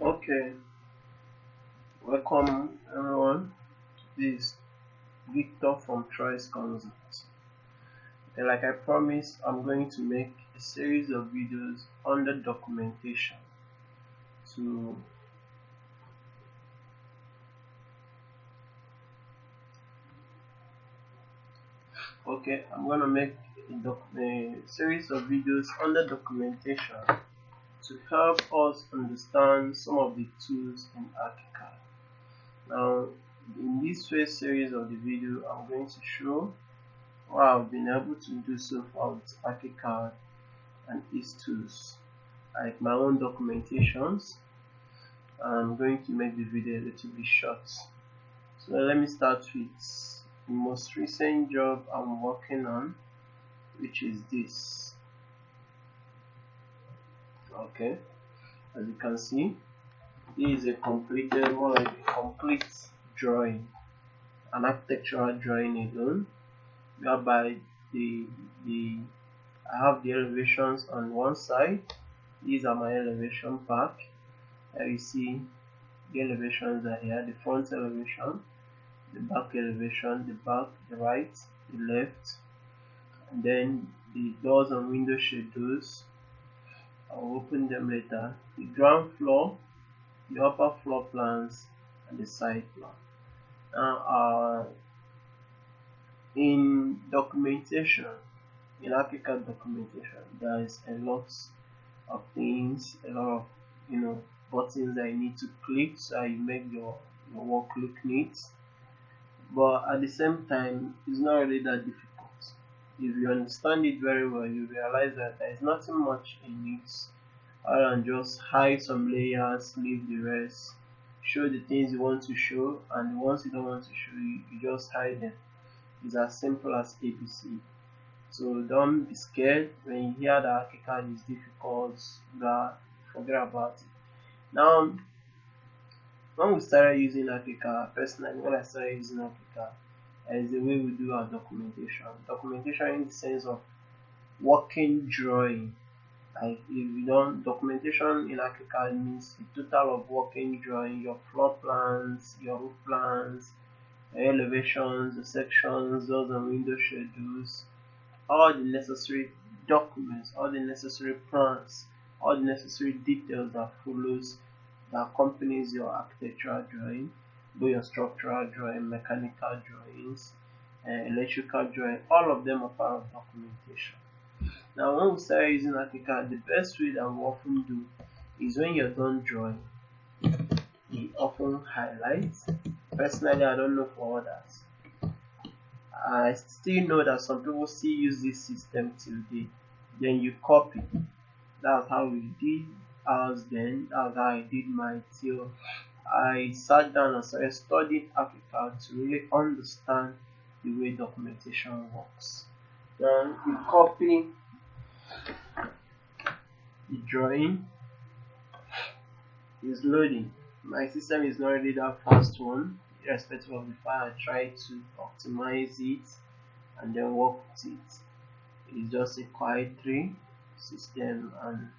Okay, welcome everyone. This is Victor from Choice Consult. And like I promised, I'm going to make a series of videos on the documentation. So, I'm gonna make a series of videos on the documentation to help us understand some of the tools in ArchiCAD. Now, in this first series of the video, I'm going to show what I've been able to do so far with ArchiCAD and its tools, like my own documentations. I'm going to make the video a little bit short. So let me start with the most recent job I'm working on, which is this. Okay, as you can see, this is a completed, more like a complete drawing, an architectural drawing alone, whereby the I have the elevations on one side. These are my elevation pack. Here you see the elevations are here: the front elevation, the back elevation, the right, the left, and then the doors and window shadows. I'll open them later. The ground floor, the upper floor plans, and the side plan. Now, in documentation, in ArchiCAD documentation, there is a lot of things, a lot of buttons that you need to click so you make your work look neat. But at the same time, it's not really that difficult. If you understand it very well, you realize that there is nothing much in it other than just hide some layers, leave the rest, show the things you want to show, and the ones you don't want to show, you just hide them. It's as simple as ABC. So don't be scared when you hear that ArchiCAD is difficult, forget about it. Now, when we started using ArchiCAD, personally, when I started using ArchiCAD, is the way we do our documentation. Documentation in the sense of working drawing. Like if you don't, documentation in ArchiCAD means the total of working drawing, your floor plans, your roof plans, your elevations, the sections, doors and window schedules, all the necessary documents, all the necessary plans, all the necessary details that accompanies your architectural drawing, both your structural drawing, mechanical drawings, electrical drawing. All of them are part of documentation. Now, when we start using ArchiCAD, the best way that we often do is when you're done drawing, we often highlight. Personally, I don't know for others. I still know that some people still use this system till date. Then you copy. That's how we did ours then. That's how I did mine till I sat down and started studying ArchiCAD to really understand the way documentation works. Then you copy the drawing. Is loading. My system is not really that fast one. Irrespective of the file, I try to optimize it and then work with it. It's just a quiet 3 system, and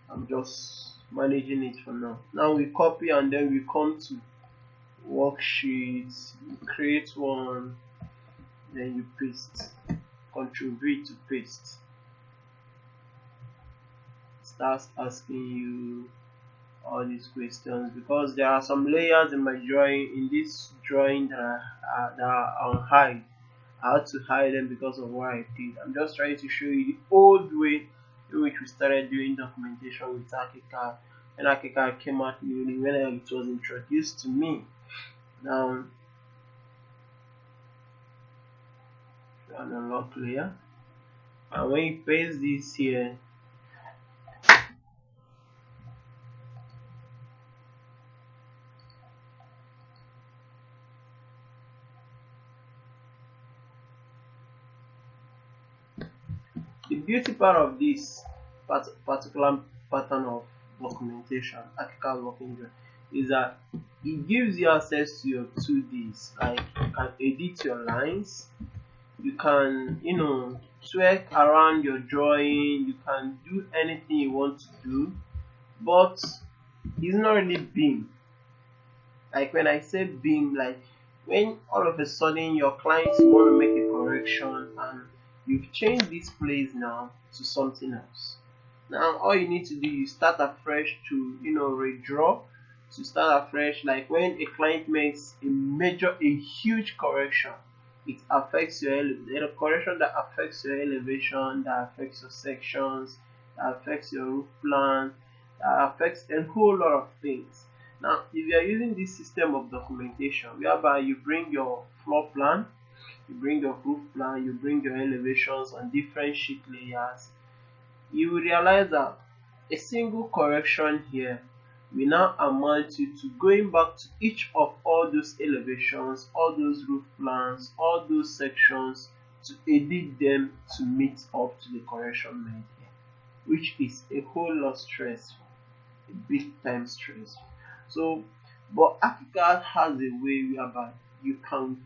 I'm just managing it for now. Now we copy and then we come to worksheets, you create one, then you paste. Ctrl V to paste. It starts asking you all these questions because there are some layers in my drawing, in this drawing that are on hide. I had to hide them because of what I did. I'm just trying to show you the old way in which we started doing documentation with ArchiCAD, and ArchiCAD came out newly when it was introduced to me. Now, an unlock layer, and when you paste this here, the beauty part of this particular pattern of documentation, ArchiCAD working drawing, is that it gives you access to your 2Ds. Like you can edit your lines, You can, twerk around your drawing, you can do anything you want to do, but it's not really BIM. Like when I say BIM, like when all of a sudden your clients want to make a correction and you've changed this place now to something else. Now all you need to do is start afresh to redraw, to start afresh. Like when a client makes a huge correction, it affects the correction that affects your elevation, that affects your sections, that affects your roof plan, that affects a whole lot of things. Now, if you are using this system of documentation, whereby you bring your floor plan, you bring your roof plan, you bring your elevations on different sheet layers, you will realize that a single correction here will now amount you to going back to each of all those elevations, all those roof plans, all those sections to edit them to meet up to the correction made here, which is a whole lot stressful, a big time stressful. So, but ArchiCAD has a way whereby you can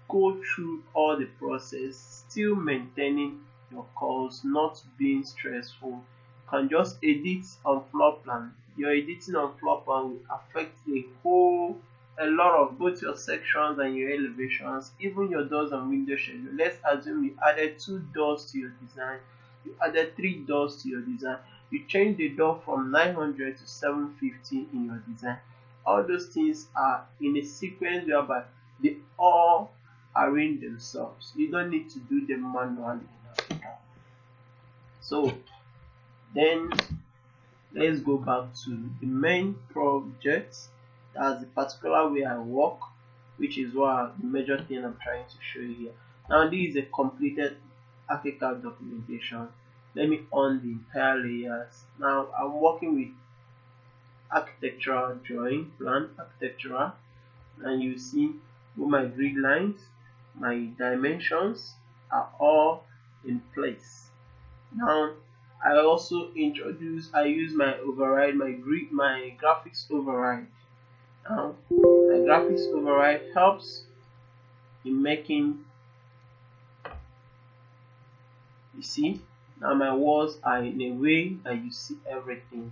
go through all the process, still maintaining your calls, not being stressful. You can just edit on floor plan. Your editing on floor plan will affect a lot of both your sections and your elevations, even your doors and window schedule. Let's assume you added 2 doors to your design, you added 3 doors to your design, you change the door from 900 to 750 in your design. All those things are in a sequence whereby they all arrange themselves. You don't need to do them manually in ArchiCAD. So then let's go back to the main project. That's the particular way I work, which is what the major thing I'm trying to show you here. Now this is a completed ArchiCAD documentation. Let me on the entire layers. Now I'm working with architectural drawing, plan architectural, and you see my grid lines, my dimensions are all in place. Now I also use my override, my graphics override. Now my graphics override helps in making, you see, now my walls are in a way that you see everything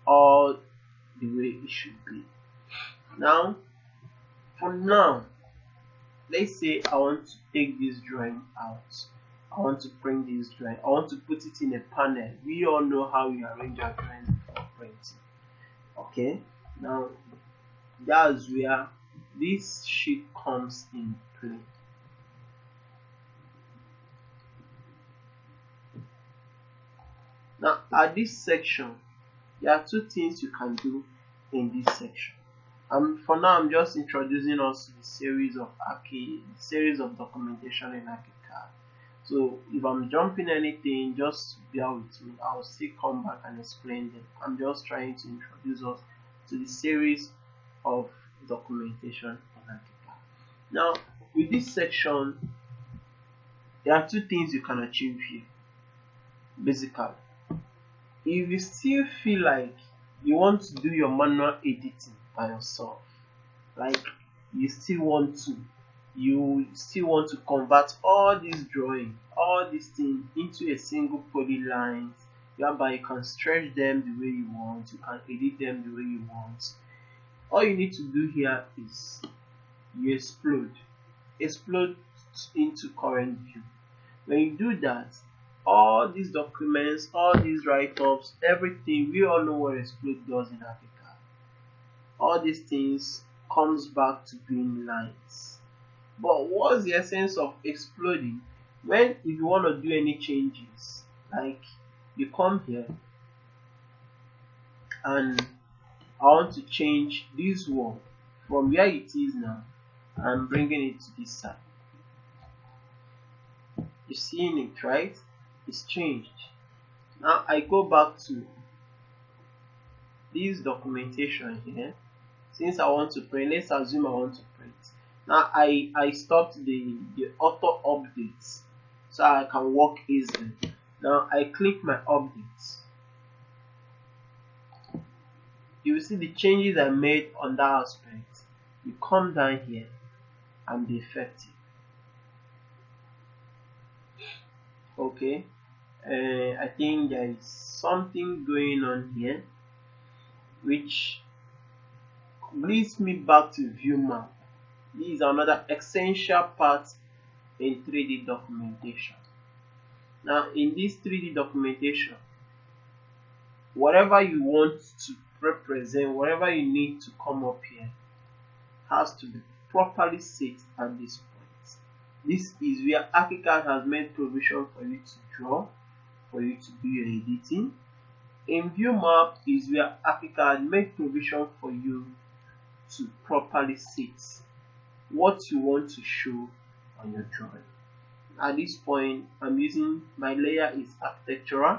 all the way it should be. Now for now, let's say I want to take this drawing out. I want to print this drawing. I want to put it in a panel. We all know how we arrange our drawings before printing. Okay, now that's where this sheet comes in play. Now at this section, there are 2 things you can do in this section. For now, I'm just introducing us to the series of documentation in ArchiCAD. So if I'm jumping anything, just bear with me. I'll still come back and explain them. I'm just trying to introduce us to the series of documentation in ArchiCAD. Now, with this section, there are 2 things you can achieve here. Basically, if you still feel like you want to do your manual editing by yourself, like you still want to convert all this drawing, all these things into a single poly lines, whereby you can stretch them the way you want, you can edit them the way you want. All you need to do here is you explode into current view. When you do that, all these documents, all these write-ups, everything, we all know what explode does in ArchiCAD. All these things comes back to being lines. But what's the essence of exploding? If you want to do any changes, like you come here and I want to change this wall from where it is now, I'm bringing it to this side. You're seeing it, right? It's changed. Now I go back to this documentation here. Since I want to print, let's assume I want to print. Now I stopped the auto updates so I can work easily. Now I click my updates. You will see the changes I made on that aspect. You come down here and be effective. Okay, I think there is something going on here which leads me back to view map. This is another essential part in 3D documentation. Now in this 3D documentation, whatever you want to represent, whatever you need to come up here has to be properly set at this point. This is where ArchiCAD has made provision for you to draw, for you to do your editing. In view map is where ArchiCAD made provision for you to properly set what you want to show on your drawing. At this point, I'm using, my layer is architectural,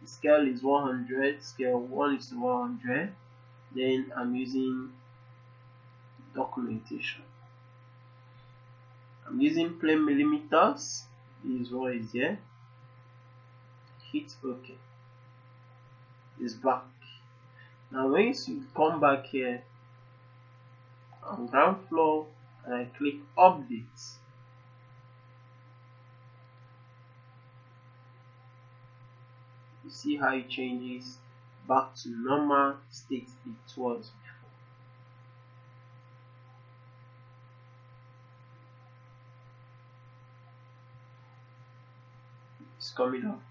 the scale is 100, scale 1:100. Then I'm using documentation. I'm using plain millimeters. This one is here. Hit OK. It's back. Now when you come back here on ground floor and I click update, you see how it changes back to normal state it was before. It's coming up.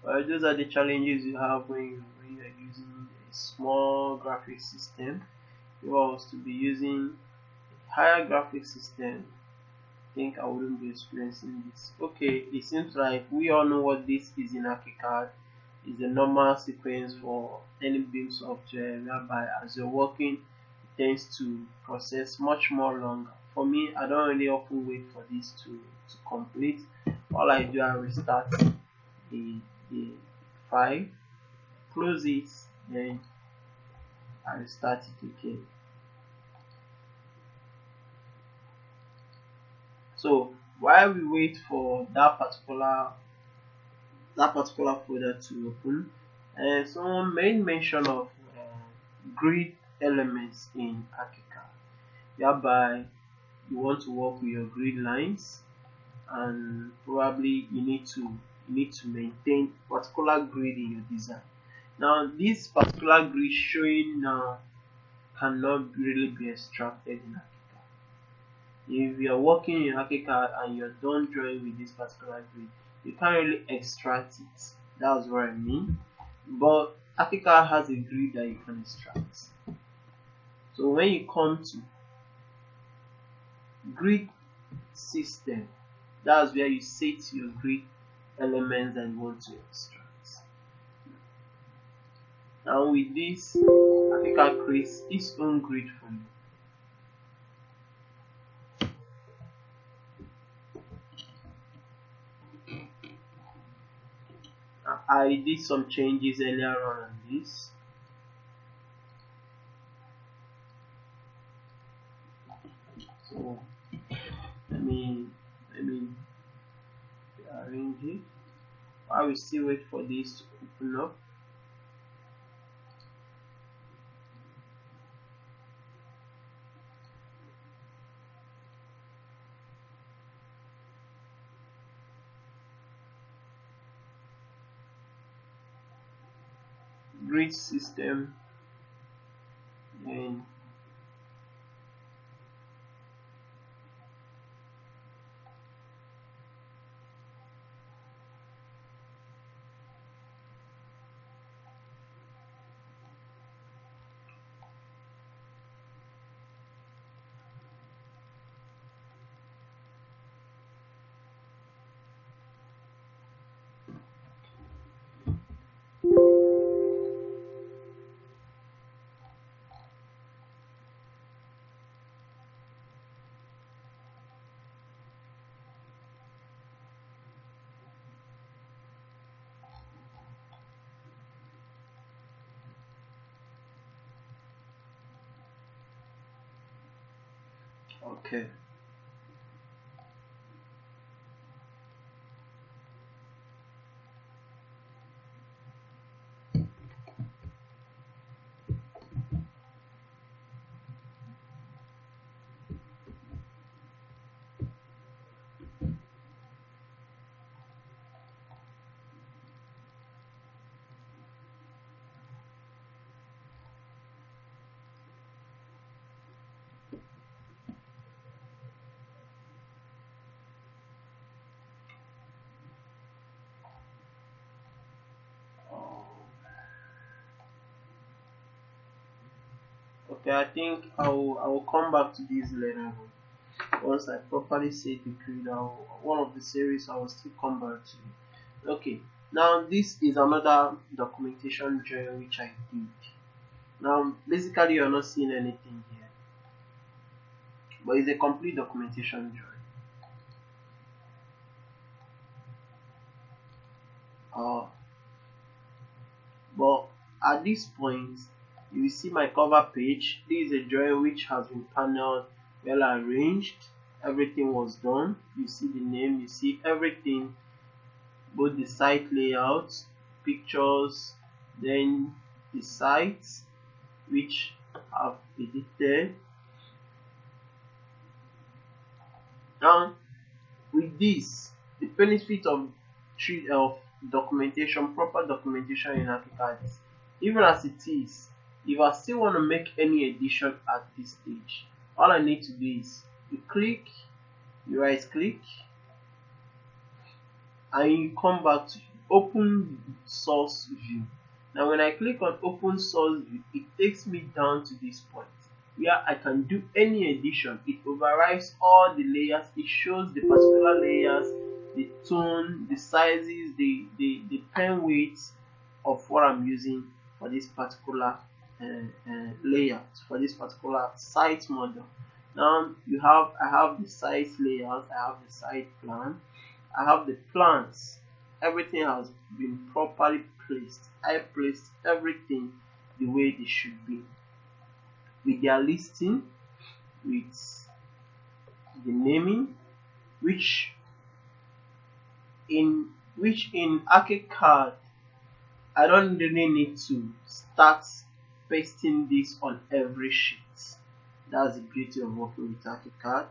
Well, those are the challenges you have when you are using a small graphic system. If I was to be using a higher graphic system, I think I wouldn't be experiencing this. Okay, it seems like we all know what this is in ArchiCAD. It's a normal sequence for any BIM software, whereby as you're working, it tends to process much more longer. For me, I don't really often wait for this to complete. All I do, I restart the file, close it, then I restart it again. So while we wait for that particular folder to open, and someone made mention of grid elements in ArchiCAD, whereby you want to work with your grid lines, and probably you need to maintain particular grid in your design. Now this particular grid showing now cannot really be extracted in ArchiCAD. If you are working in ArchiCAD and you're done drawing with this particular grid, you can't really extract it. That's what I mean. But ArchiCAD has a grid that you can extract. So when you come to grid system, that's where you set your grid elements that you want to extract. Now with this, ArchiCAD creates its own grid for you. I did some changes earlier on this. So let me arrange it. I will still wait for this to open up. Grid system, and okay. Okay, I think I will come back to this later once I properly set the grid. One of the series I will still come back to it. Okay, now this is another documentation drawing which I did. Now basically you're not seeing anything here, but it's a complete documentation drawing. But at this point you will see my cover page. This is a drawing which has been paneled, well arranged, everything was done. You see the name, you see everything, both the site layout, pictures, then the sites which have edited. Now with this, the benefit of documentation, proper documentation in ArchiCAD is, even as it is, if I still want to make any addition at this stage, all I need to do is you right click, and you come back to open source view. Now when I click on open source view, it takes me down to this point where I can do any addition. It overrides all the layers, it shows the particular layers, the tone, the sizes, the pen weights of what I'm using for this particular layout, for this particular site model. Now I have the site layout, I have the site plan, I have the plans. Everything has been properly placed. I placed everything the way they should be, with their listing, with the naming, which in ArchiCAD I don't really need to start pasting this on every sheet. That's the beauty of working with ArchiCAD.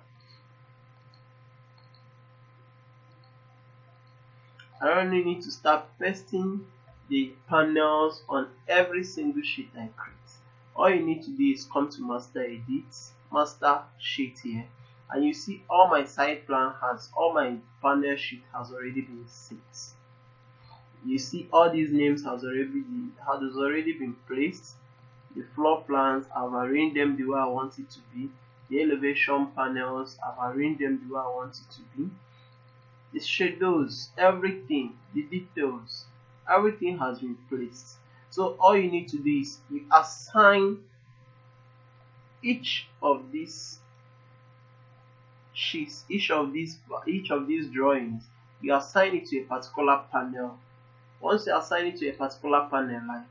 I don't really need to start pasting the panels on every single sheet I create. All you need to do is come to master edit, master sheet here, and you see all my site plan all my panel sheet has already been set. You see all these names has already been placed. The floor plans, I've arranged them the way I want it to be. The elevation panels, I've arranged them the way I want it to be. The shadows, everything, the details, everything has been placed. So all you need to do is you assign each of these sheets, each of these drawings, you assign it to a particular panel. Once you assign it to a particular panel, like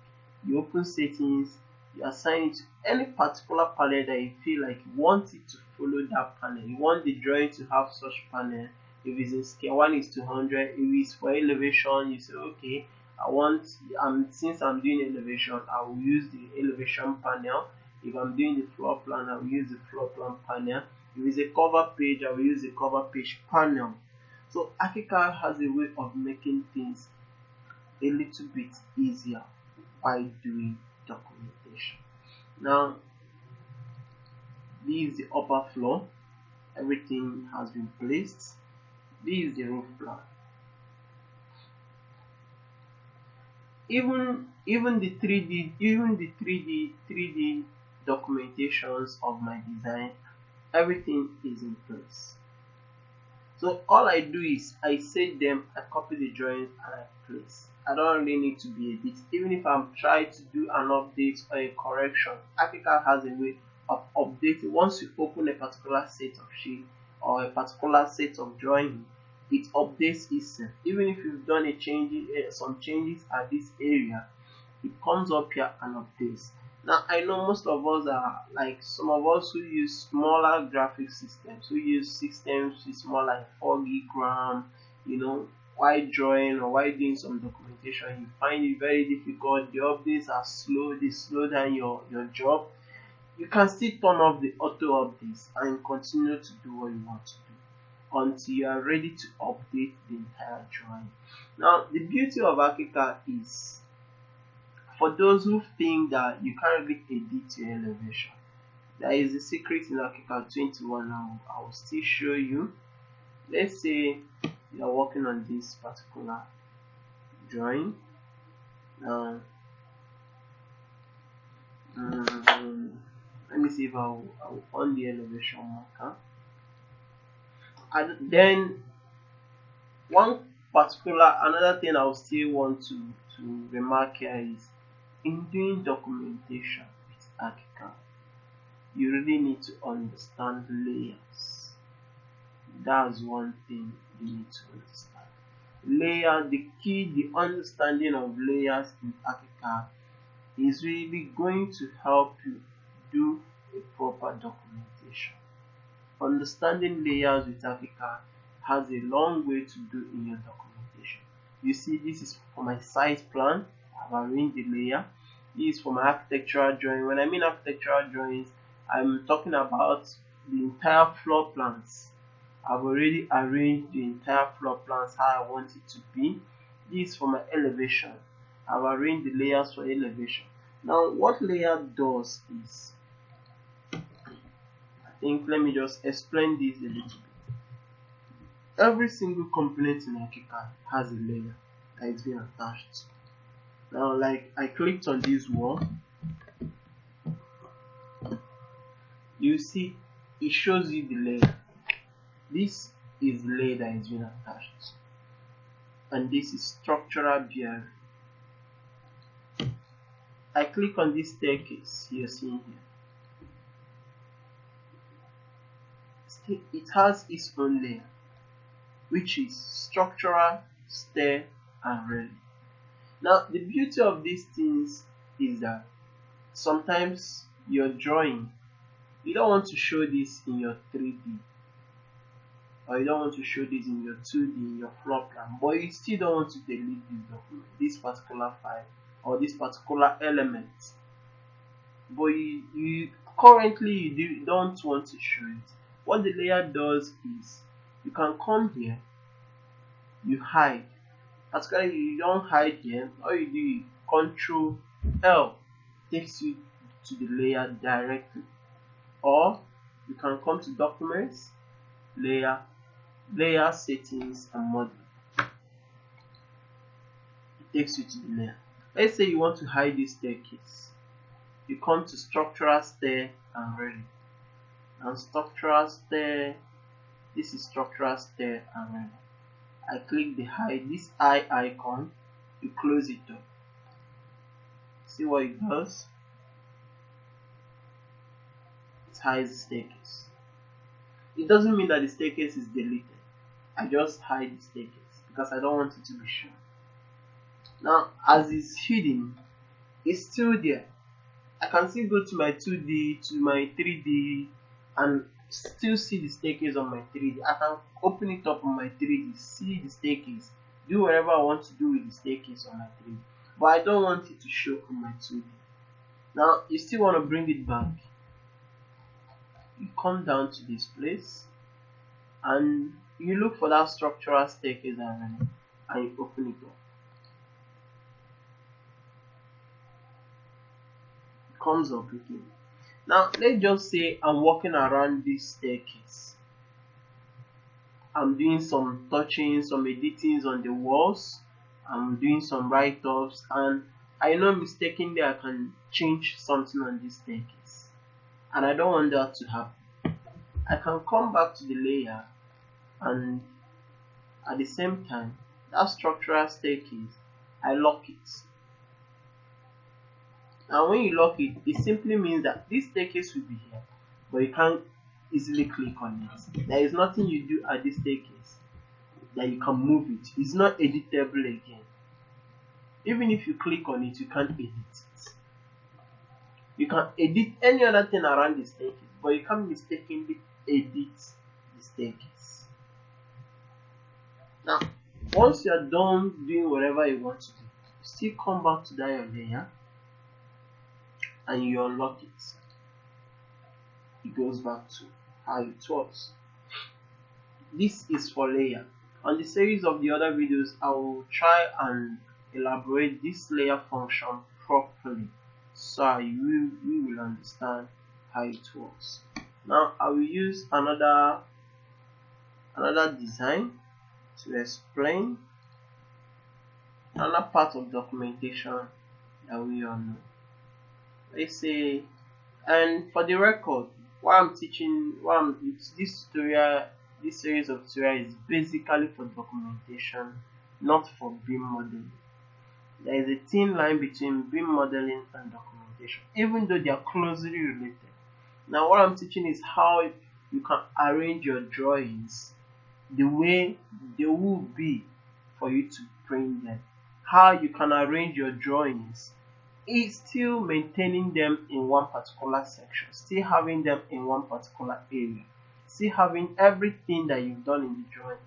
you open settings, you assign it to any particular panel that you feel like you want it to follow that panel. You want the drawing to have such panel. If it's in scale 1:100, if it's for elevation, you say okay, since I'm doing elevation, I will use the elevation panel. If I'm doing the floor plan, I will use the floor plan panel. If it's a cover page, I will use the cover page panel. So ArchiCAD has a way of making things a little bit easier by doing documentation. Now this is the upper floor, everything has been placed. This is the roof plan. Even the 3D documentations of my design, everything is in place. So all I do is I save them, I copy the drawings and I place. I don't really need to be edit. Even if I'm trying to do an update or a correction, ArchiCAD has a way of updating. Once you open a particular set of sheet or a particular set of drawing, it updates itself. Even if you've done some changes at this area, it comes up here and updates. Now I know most of us are like some of us who use smaller graphic systems, who use systems with more like 4 gig RAM, while drawing or while doing some documentation, you find it very difficult. The updates are slow, they slow down your job. You can still turn off the auto updates and continue to do what you want to do until you are ready to update the entire drawing. Now the beauty of ArchiCAD is, for those who think that you can't really edit your elevation, there is a secret in ArchiCAD 21. I will still show you. Let's say you are working on this particular drawing. Let me see if I'll on the elevation marker. And then another thing I'll still want to remark here is, in doing documentation with ArchiCAD, you really need to understand layers. That's one thing you need to understand. The understanding of layers in ArchiCAD is really going to help you do a proper documentation. Understanding layers with ArchiCAD has a long way to do in your documentation. You see, this is for my site plan. I've arranged the layer. This is for my architectural drawing. When I mean architectural drawings, I'm talking about the entire floor plans. I've already arranged the entire floor plans how I want it to be. This is for my elevation. I've arranged the layers for elevation. Now, what layer does is, let me just explain this a little bit. Every single component in ArchiCAD has a layer that is being attached. Now, like I clicked on this wall, you see it shows you the layer. This is the layer that is being attached, and this is structural bearing. I click on this staircase you're seeing here. It has its own layer, which is structural, stair, and railing. Now, the beauty of these things is that sometimes your drawing, you don't want to show this in your 3D, or you don't want to show this in your 2D, in your floor plan, but you still don't want to delete this document, this particular file, or this particular element, but you don't want to show it. What the layer does is, you can come here, you hide. Actually, you don't hide here. All you do is Control L, takes you to the layer directly. Or you can come to Documents, Layer Settings, and Model. It takes you to the layer. Let's say you want to hide this staircase. You come to Structural, Stair, and Railing. And Structural Stair, this is Structural Stair and Railing. I click the hide, this eye icon, you close it up. See what it does? It hides the staircase. It doesn't mean that the staircase is deleted. I just hide the staircase because I don't want it to be shown. Now, as it's hidden, it's still there. I can still go to my 2D, to my 3D, and still see the staircase on my 3D. I can open it up on my 3D, see the staircase, do whatever I want to do with the staircase on my 3D, but I don't want it to show on my 2D. Now, you still want to bring it back. You come down to this place and you look for that structural staircase and you open it up. It comes up again. Now, let's just say I'm walking around this staircase. I'm doing some touching, some editings on the walls. I'm doing some write-offs, and I know mistakenly I can change something on this staircase. And I don't want that to happen. I can come back to the layer, and at the same time, that structural staircase, I lock it. And when you lock it, it simply means that this staircase will be here, but you can't easily click on it. There is nothing you do at this staircase that you can move it. It's not editable again. Even if you click on it, you can't edit it. You can edit any other thing around the staircase, but you can't mistakenly edit the staircase. Now, once you are done doing whatever you want to do, you still come back to that layer and you unlock it. It goes back to how it was. This is for layer. On the series of the other videos, I will try and elaborate this layer function properly, so you will understand how it works. Now I will use another design to explain another part of documentation that we all know. Let's say And for the record, what I'm teaching, this tutorial, this series of tutorial is basically for documentation, not for BIM modeling. There is a thin line between BIM modeling and documentation, even though they are closely related. Now, what I'm teaching is how you can arrange your drawings the way they will be for you to print them. How you can arrange your drawings is still maintaining them in one particular section, still having them in one particular area, still having everything that you've done in the drawing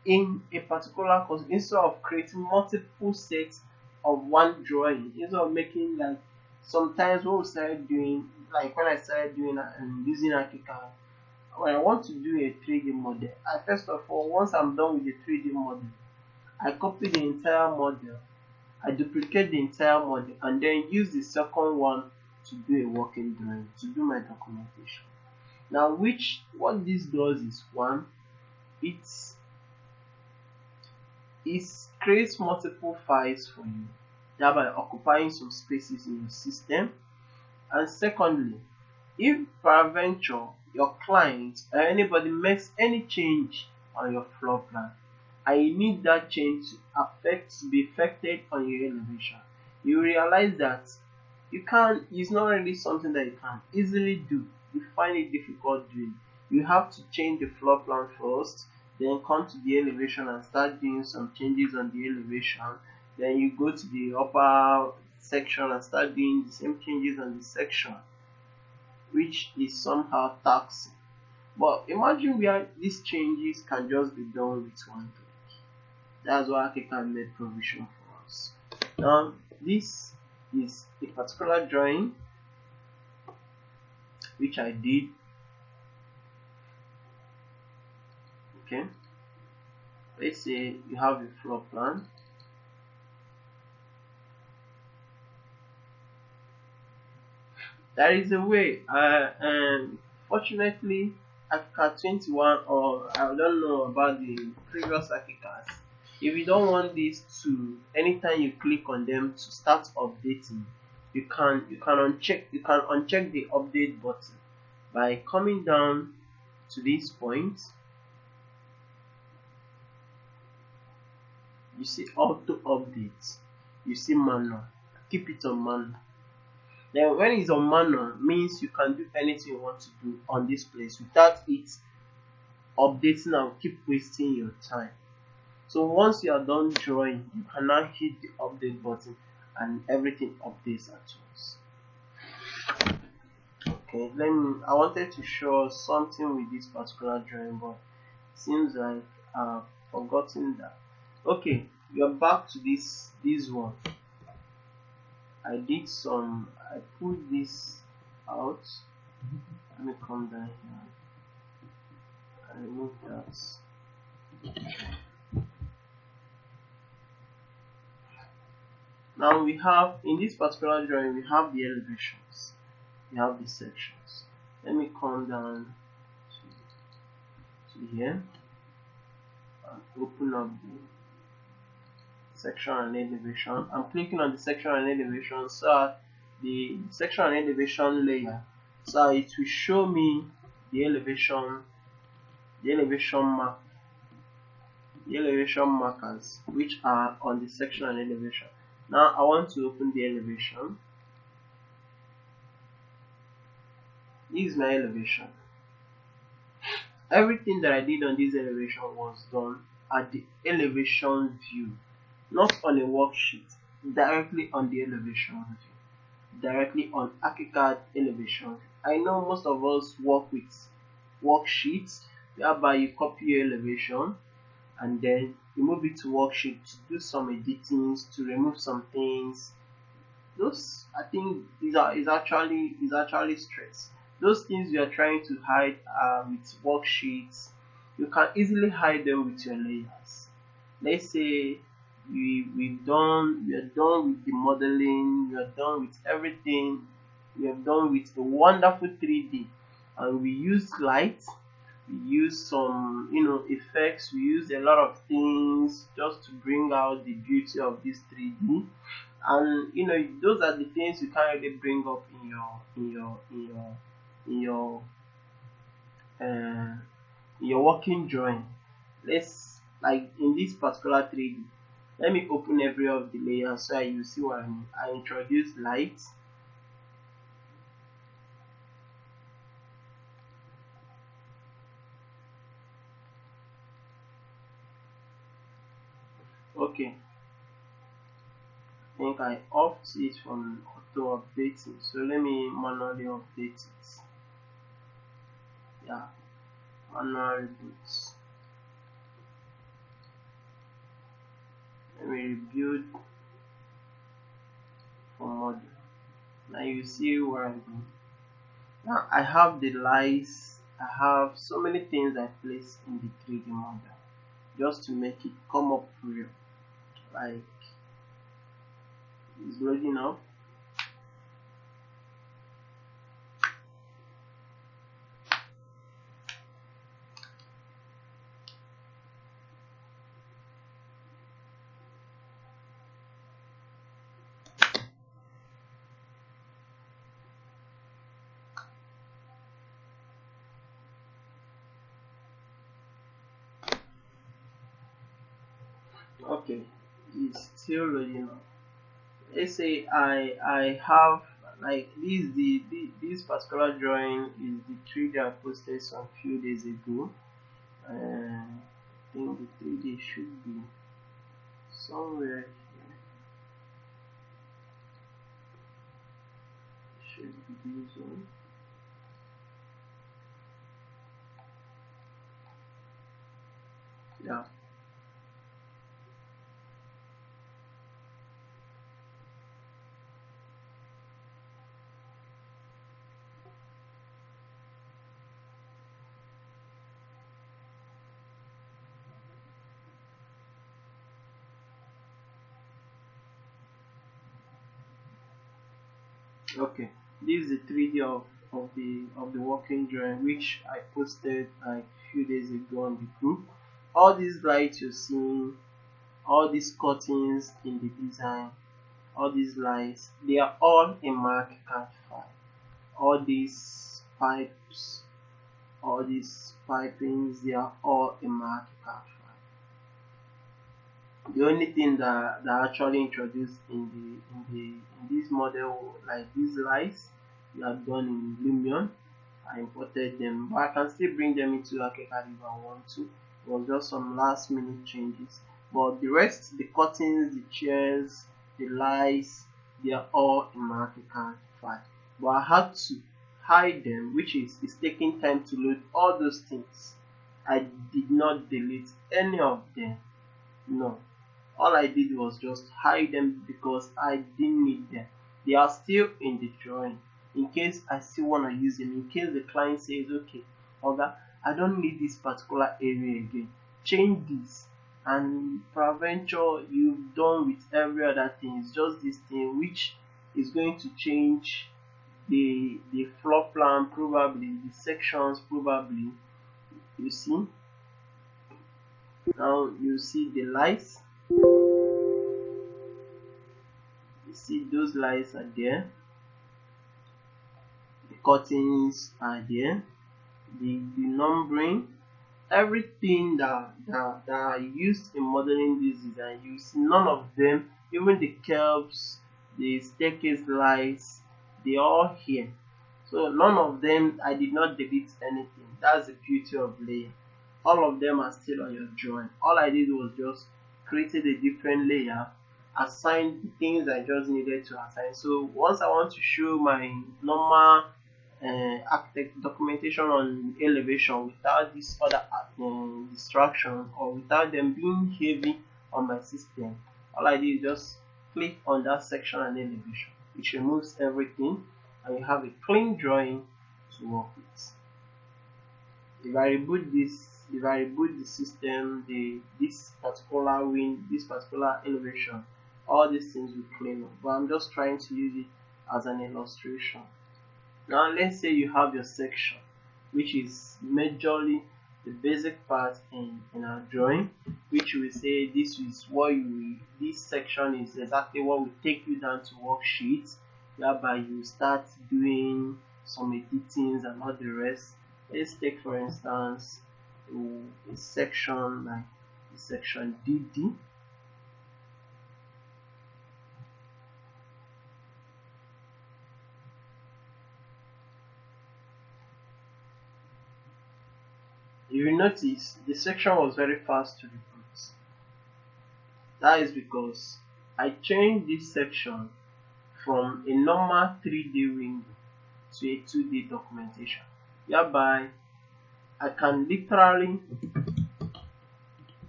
in a particular course, instead of creating multiple sets of one drawing, instead of making, like, sometimes what we started doing, like when I started doing and using ArchiCAD, when I want to do a 3D model, I first of all, once I'm done with the 3D model, I copy the entire model, I duplicate the entire model, and then use the second one to do a working drawing, to do my documentation. Now, what this does is, one, it creates multiple files for you, thereby occupying some spaces in your system. And secondly, if peradventure your client or anybody makes any change on your floor plan and you need that change to be affected on your elevation, you realize that it's not really something that you can easily do. You find it difficult doing. You have to change the floor plan first, then come to the elevation and start doing some changes on the elevation. Then you go to the upper section and start doing the same changes on the section, which is somehow taxing. But imagine where these changes can just be done with one click. That's why ArchiCAD made provision for us. Now, this is a particular drawing which I did. Okay, let's say you have a floor plan. There is a way, and fortunately, ArchiCAD 21, or I don't know about the previous ArchiCADs, if you don't want this to, anytime you click on them to start updating, you can uncheck the update button by coming down to this point. You see auto update, you see manual, keep it on manual. Then when it's on manual, means you can do anything you want to do on this place without it updating and keep wasting your time. So once you are done drawing, you can now hit the update button and everything updates at once. Okay, I wanted to show something with this particular drawing, but it seems like I've forgotten that. Okay, we are back to this one. I pulled this out. Let me come down here and remove that. Now we have, in this particular drawing, we have the elevations, we have the sections. Let me come down to here and open up the section and elevation. I'm clicking on the section and elevation, so the section and elevation layer, so it will show me the elevation markers which are on the section and elevation. Now I want to open the elevation. This is my elevation. Everything that I did on this elevation was done at the elevation view, not on a worksheet, directly on the elevation view, directly on ArchiCAD elevation. I know most of us work with worksheets, whereby you copy your elevation and then you move it to worksheet to do some editings, to remove some things. Those, I think, is actually stress. Those things you are trying to hide with worksheets, you can easily hide them with your layers. Let's say we are done with the modeling, we are done with everything, we are done with a wonderful 3D, and we use light, we use some effects, we use a lot of things just to bring out the beauty of this 3D. And those are the things you can't really bring up in your uh, in your working drawing. Let's, like in this particular 3D, let me open every of the layers so you see what I mean. I introduce light. Okay, I think I opt it from auto updating, so let me manually update it. Yeah, manual reboot. Let me rebuild for model. Now you see where I'm going. Now I have the lights, I have so many things I place in the 3D model just to make it come up real. Like, it's loading up. Okay, it's still loading up. Let's say I have, like, this particular drawing is the 3D I posted some few days ago. I think the 3D should be somewhere here. Should be this one. Yeah. Okay, this is the 3D of the working drawing which I posted like few days ago on the group. All these lights you're seeing, all these cuttings in the design, all these lights, they are all in ArchiCAD file. All these pipes, all these pipings, they are all in ArchiCAD file. The only thing that actually introduced in this model, like these lights, we have done in Lumion. I imported them, but I can still bring them into ArchiCAD if I want to. It was just some last minute changes, but the rest, the curtains, the chairs, the lights, they are all in my ArchiCAD file. But I had to hide them, which is it's taking time to load all those things. I did not delete any of them. No, all I did was just hide them because I didn't need them. They are still in the drawing in case I still want to use them, in case the client says, okay, Oga, I don't need this particular area again, change this. And peradventure you've done with every other thing, it's just this thing which is going to change the floor plan, probably the sections, probably. You see, now you see the lights. You see those lights are there, the curtains are there, the numbering, everything that are used in modeling this design. You see none of them, even the curves, the staircase lights, they are all here. So none of them, I did not delete anything. That's the beauty of layer. All of them are still on your drawing. All I did was just created a different layer, assign the things I just needed to assign. So once I want to show my normal architect documentation on elevation without this other distraction, or without them being heavy on my system, all I did is just click on that section and elevation, which removes everything, and you have a clean drawing to work with. If I reboot the system, this particular wing, this particular elevation, all these things will clean up. But I'm just trying to use it as an illustration. Now let's say you have your section, which is majorly the basic part in our drawing, which we say this is what this section is exactly what will take you down to worksheets, whereby you start doing some editings and all the rest. Let's take for instance a section like section DD. You will notice the section was very fast to reboot. That is because I changed this section from a normal 3D window to a 2D documentation, whereby I can literally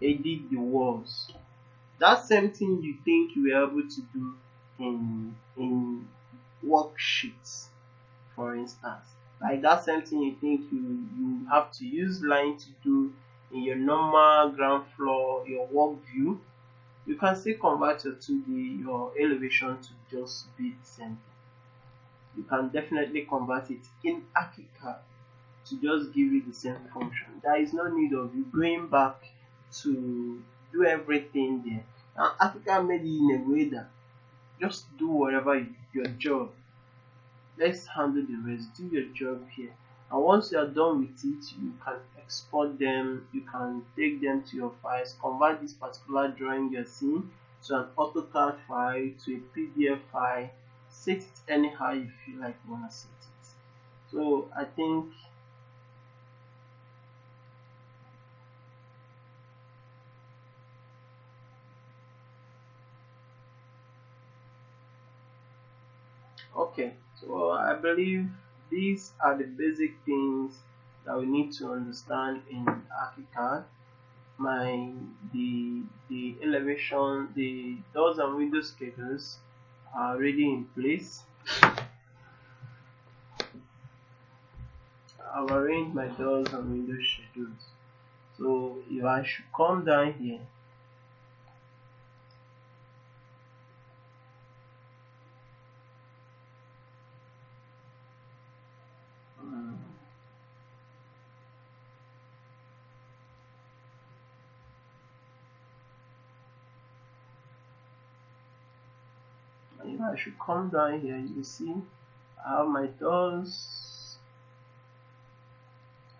edit the walls. That same thing you think you were able to do in worksheets, for instance. Like that same thing you think you have to use line to do in your normal ground floor, your work view, you can still convert your 2D, your elevation to just be the same thing. You can definitely convert it in ArchiCAD to just give you the same function. There is no need of you going back to do everything there. And ArchiCAD made it in a way that just do whatever your job. Let's handle the rest. Do your job here, and once you are done with it, you can export them. You can take them to your files, convert this particular drawing you're seeing to an AutoCAD file, to a PDF file, set it anyhow you feel like you want to set it. So I think okay, so I believe these are the basic things that we need to understand in ArchiCAD. The elevation, the doors and window schedules are already in place. I've arranged my doors and window schedules. So if I should come down here, if I should come down here, you see I have my doors,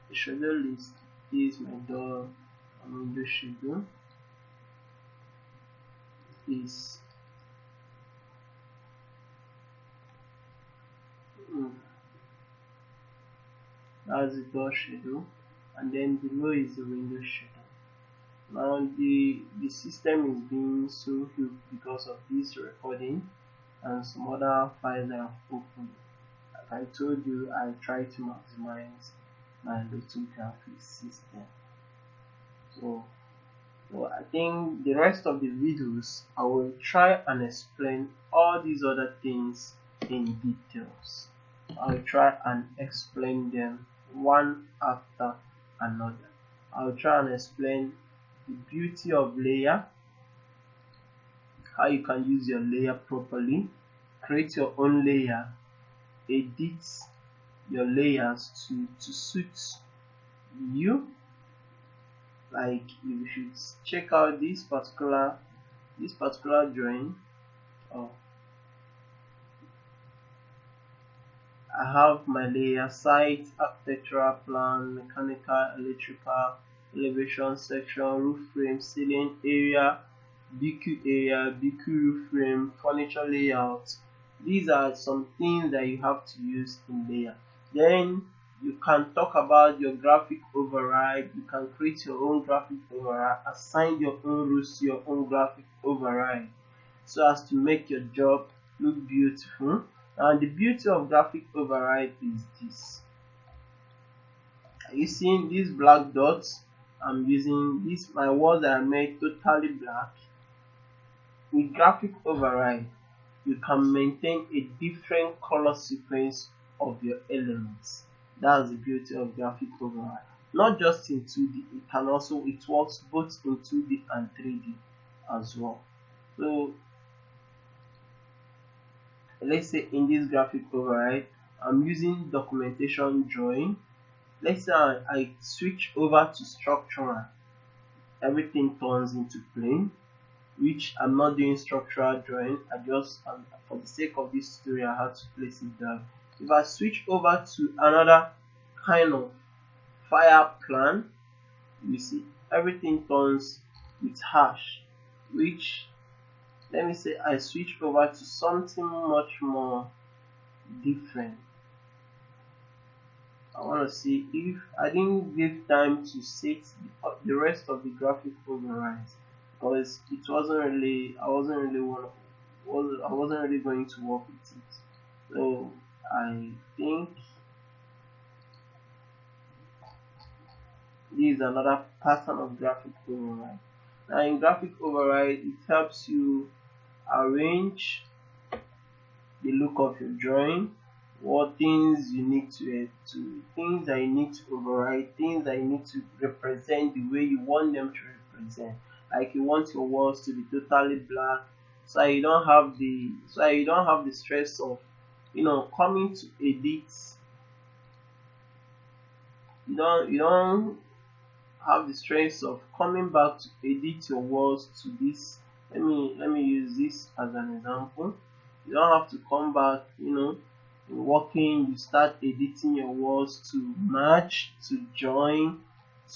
the schedule list. This is my door and window schedule. This that's the door schedule, and then below is the window schedule. Now the system is being so huge because of this recording and some other files that I've opened. Like I told you, I try to maximize my lithography system. So I think the rest of the videos I will try and explain all these other things in details. I'll try and explain them one after another. I'll try and explain the beauty of layer, how you can use your layer properly, create your own layer, edit your layers to suit you. Like you should check out this particular drawing. I have my layer: site, architectural plan, mechanical, electrical, elevation section, roof frame, ceiling area, BQ roof frame, furniture layout. These are some things that you have to use in layer. Then you can talk about your graphic override. You can create your own graphic override, assign your own rules to your own graphic override, so as to make your job look beautiful. And the beauty of graphic override is this. Are you seeing these black dots? I'm using this, my walls that I made totally black. With graphic override, you can maintain a different color sequence of your elements. That's the beauty of graphic override. Not just in 2D, it works both in 2D and 3D as well. So let's say in this graphic override, I'm using documentation drawing. let's say I switch over to structural, everything turns into plane, which I'm not doing structural drawing. I just for the sake of this tutorial I had to place it down. If I switch over to another kind of fire plan, you see everything turns with hash, which, let me say I switch over to something much more different. I want to see if I didn't give time to set the rest of the graphic overrides, because it wasn't really, I wasn't really going to work with it. So I think this is another pattern of graphic override. Now in graphic override, it helps you arrange the look of your drawing, what things you need to things that you need to override, things that you need to represent the way you want them to represent. Like you want your walls to be totally black, so you don't have the stress of coming to edit. You don't have the stress of coming back to edit your walls to this. Let me use this as an example. You don't have to come back, working, you start editing your walls to match, to join,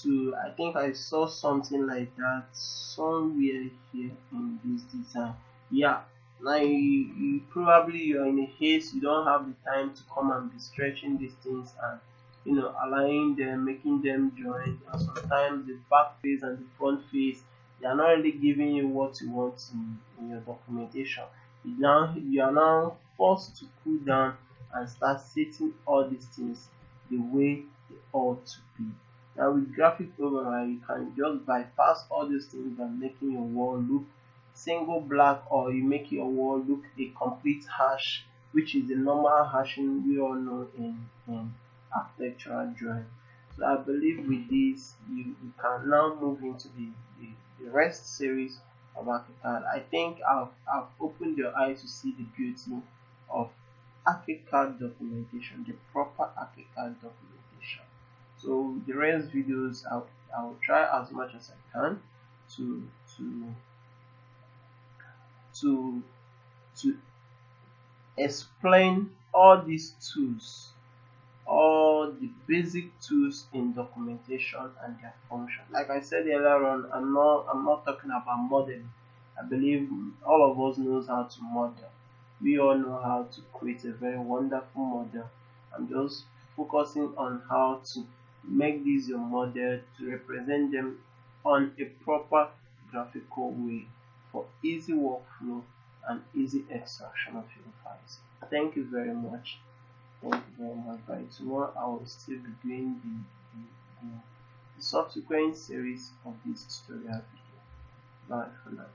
to, I think I saw something like that somewhere here in this design. Yeah, now you probably, you're in a haste, you don't have the time to come and be stretching these things and aligning them, making them join. And sometimes the back face and the front face, they are not really giving you what you want in your documentation. You are now forced to pull down and start setting all these things the way they ought to be. Now with graphic override, you can just bypass all these things by making your wall look single black, or you make your wall look a complete hash, which is the normal hashing we all know in architectural drawing. So I believe with this you can now move into the rest series of ArchiCAD. I think I've opened your eyes to see the beauty of ArchiCAD documentation, the proper ArchiCAD documentation. So the rest videos I will try as much as I can to explain all these tools, all the basic tools in documentation and their function. Like I said earlier on, I'm not talking about modeling. I believe all of us knows how to model. We all know how to create a very wonderful model. I'm just focusing on how to make this your model, to represent them on a proper graphical way for easy workflow and easy extraction of your files. Thank you very much. Thank you very much. By tomorrow, I will still be doing the subsequent series of this tutorial video. Bye for now.